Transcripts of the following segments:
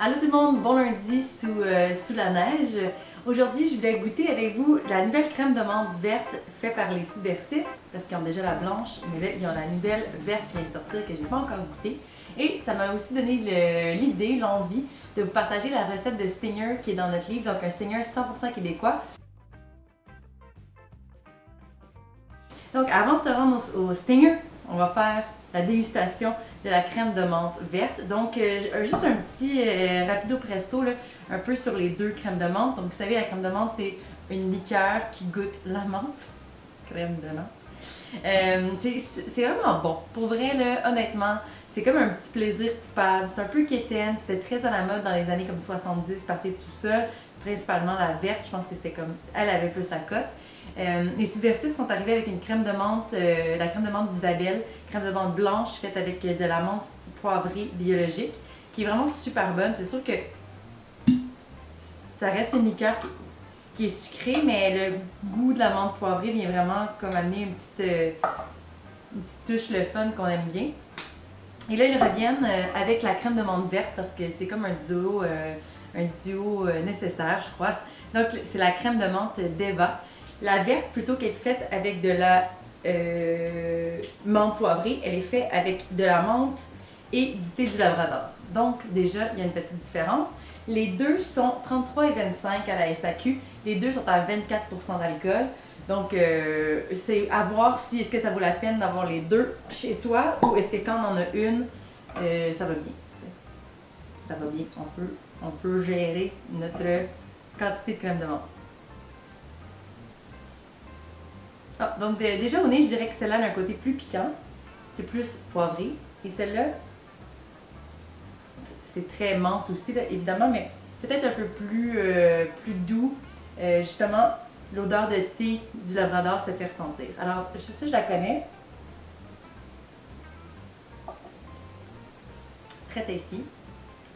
Allô tout le monde, bon lundi sous la neige. Aujourd'hui, je voulais goûter avec vous la nouvelle crème de menthe verte faite par les Subversifs, parce qu'ils ont déjà la blanche, mais là, ils ont la nouvelle verte qui vient de sortir que j'ai pas encore goûté. Et ça m'a aussi donné l'idée, l'envie de vous partager la recette de Stinger qui est dans notre livre, donc un Stinger 100% québécois. Donc avant de se rendre au Stinger, on va faire la dégustation de la crème de menthe verte. Donc, juste un petit rapido presto, là, un peu sur les deux crèmes de menthe. Donc, vous savez, la crème de menthe, c'est une liqueur qui goûte la menthe. Crème de menthe. C'est vraiment bon. Pour vrai, là, honnêtement, c'est comme un petit plaisir coupable. C'est un peu quétaine. C'était très à la mode dans les années comme 70, partait tout seul. Principalement la verte, je pense que c'était comme... Elle avait plus la cote. Les Subversifs sont arrivés avec une crème de menthe, la crème de menthe d'Isabelle, crème de menthe blanche faite avec de la menthe poivrée biologique, qui est vraiment super bonne. C'est sûr que ça reste une liqueur qui est sucrée, mais le goût de la menthe poivrée vient vraiment comme amener une petite touche le fun qu'on aime bien. Et là, ils reviennent avec la crème de menthe verte parce que c'est comme un duo nécessaire, je crois. Donc, c'est la crème de menthe d'Eva. La verte, plutôt qu'être faite avec de la menthe poivrée, elle est faite avec de la menthe et du thé du Labrador. Donc, déjà, il y a une petite différence. Les deux sont 33 et 25 à la SAQ. Les deux sont à 24% d'alcool. Donc, c'est à voir si est-ce que ça vaut la peine d'avoir les deux chez soi ou est-ce que quand on en a une, ça va bien. Ça va bien. On peut gérer notre quantité de crème de menthe. Ah, donc déjà au nez, je dirais que celle-là a un côté plus piquant. C'est plus poivré. Et celle-là, c'est très menthe aussi, là, évidemment, mais peut-être un peu plus doux. Justement, l'odeur de thé du Labrador se fait ressentir. Alors, ça, je la connais. Très tasty.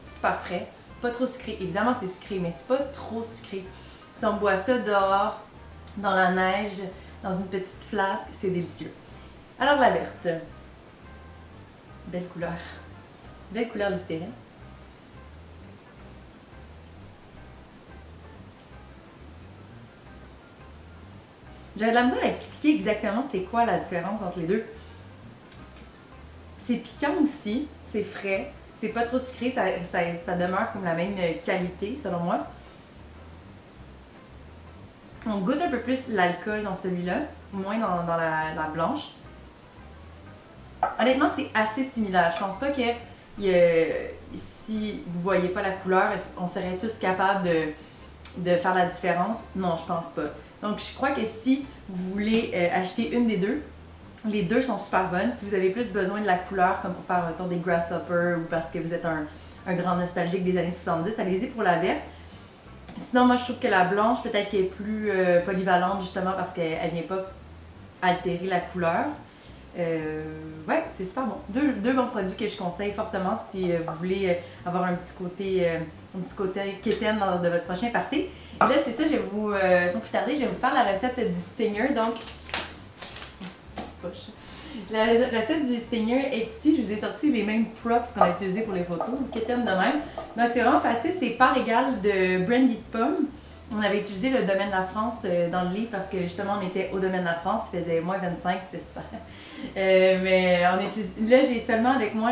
Super frais. Pas trop sucré. Évidemment, c'est sucré, mais c'est pas trop sucré. Si on boit ça dehors, dans la neige, dans une petite flasque, c'est délicieux. Alors la verte. Belle couleur. Belle couleur Listerine. J'avais de la misère à expliquer exactement c'est quoi la différence entre les deux. C'est piquant aussi, c'est frais, c'est pas trop sucré, ça demeure comme la même qualité selon moi. On goûte un peu plus l'alcool dans celui-là, moins dans la blanche. Honnêtement, c'est assez similaire. Je pense pas que si vous voyez pas la couleur, on serait tous capables de faire la différence. Non, je pense pas. Donc, je crois que si vous voulez acheter une des deux, les deux sont super bonnes. Si vous avez plus besoin de la couleur, comme pour faire des Grasshopper ou parce que vous êtes un grand nostalgique des années 70, allez-y pour la verte. Sinon, moi, je trouve que la blanche, peut-être qu'elle est plus polyvalente, justement, parce qu'elle vient pas altérer la couleur. Ouais, c'est super bon. Deux bons produits que je conseille fortement si vous voulez avoir un petit côté quétaine de votre prochain party. Et là, c'est ça, je vais vous, sans plus tarder, je vais vous faire la recette du Stinger. Donc, la recette du Stinger est ici. Je vous ai sorti les mêmes props qu'on a utilisés pour les photos, une quétaine de même. Donc, c'est vraiment facile. C'est part égale de brandy de pomme. On avait utilisé le domaine de la France dans le livre parce que justement, on était au domaine de la France. Il faisait moins 25, c'était super. Mais là, j'ai seulement avec moi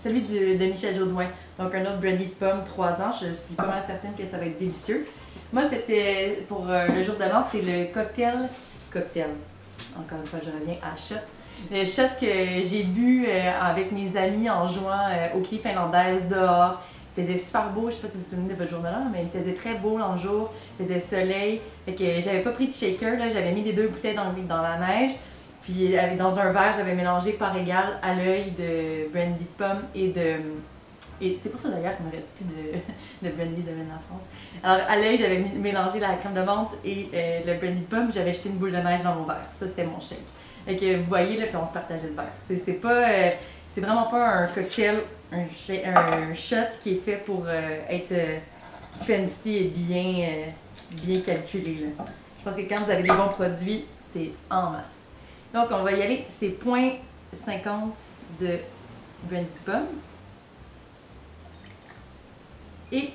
celui de Michel Jourdouin. Donc, un autre brandy de pomme, 3 ans. Je suis pas mal certaine que ça va être délicieux. Moi, c'était pour le jour de l'an, c'est le cocktail. Encore une fois, je reviens à shot. Le shot que j'ai bu avec mes amis en jouant au quai finlandaise dehors. Il faisait super beau, je sais pas si vous vous souvenez de votre jour de l'an, mais il faisait très beau dans le jour, il faisait soleil. Fait que j'avais pas pris de shaker, j'avais mis les deux bouteilles dans la neige. Puis dans un verre, j'avais mélangé par égal à l'œil de brandy de pomme et c'est pour ça d'ailleurs qu'il me reste plus de brandy de la France. Alors à l'œil, j'avais mélangé la crème de menthe et le brandy de pomme, j'avais jeté une boule de neige dans mon verre. Ça, c'était mon shake. Fait que vous voyez, là, puis on se partageait le verre. C'est vraiment pas un cocktail, un shot qui est fait pour être fancy et bien calculé. Là. Je pense que quand vous avez des bons produits, c'est en masse. Donc, on va y aller. C'est 0,50 de brandy de pomme. Et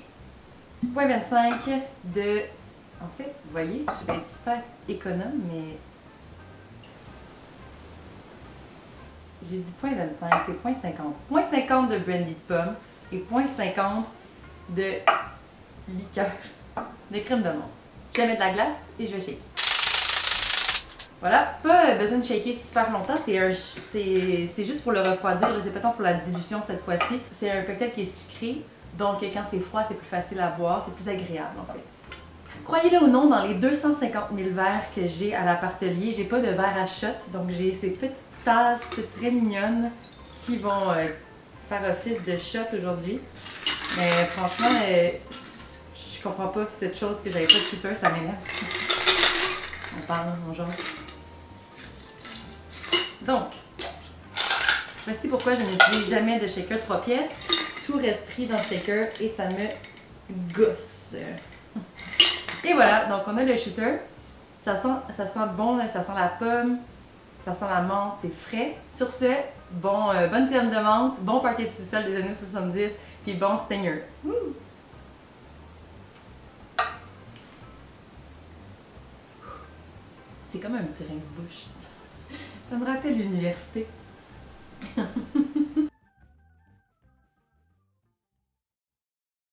0.25 de... En fait, vous voyez, je vais être super économe, mais... J'ai dit 0.25, c'est 0.50. 0.50 de brandy de pomme et 0.50 de liqueur de crème de menthe. Je vais mettre de la glace et je vais shaker. Voilà, pas besoin de shaker super longtemps, c'est juste pour le refroidir, c'est pas tant pour la dilution cette fois-ci. C'est un cocktail qui est sucré, donc quand c'est froid, c'est plus facile à boire, c'est plus agréable en fait. Croyez-le ou non, dans les 250 000 verres que j'ai à l'appartelier, j'ai pas de verre à shot, donc j'ai ces petites tasses très mignonnes qui vont faire office de shot aujourd'hui. Mais franchement, je comprends pas cette chose que j'avais pas de shooter, ça m'énerve. On parle, on jase. Donc, voici pourquoi je n'utilise jamais de shaker 3 pièces. Tout reste pris dans le shaker et ça me gosse. Et voilà, donc on a le shooter. Ça sent bon, ça sent la pomme, ça sent la menthe, c'est frais. Sur ce, bonne crème de menthe, bon party de sous-sol des années 70, puis bon stinger. C'est comme un petit rince-bouche. Ça me rappelle l'université.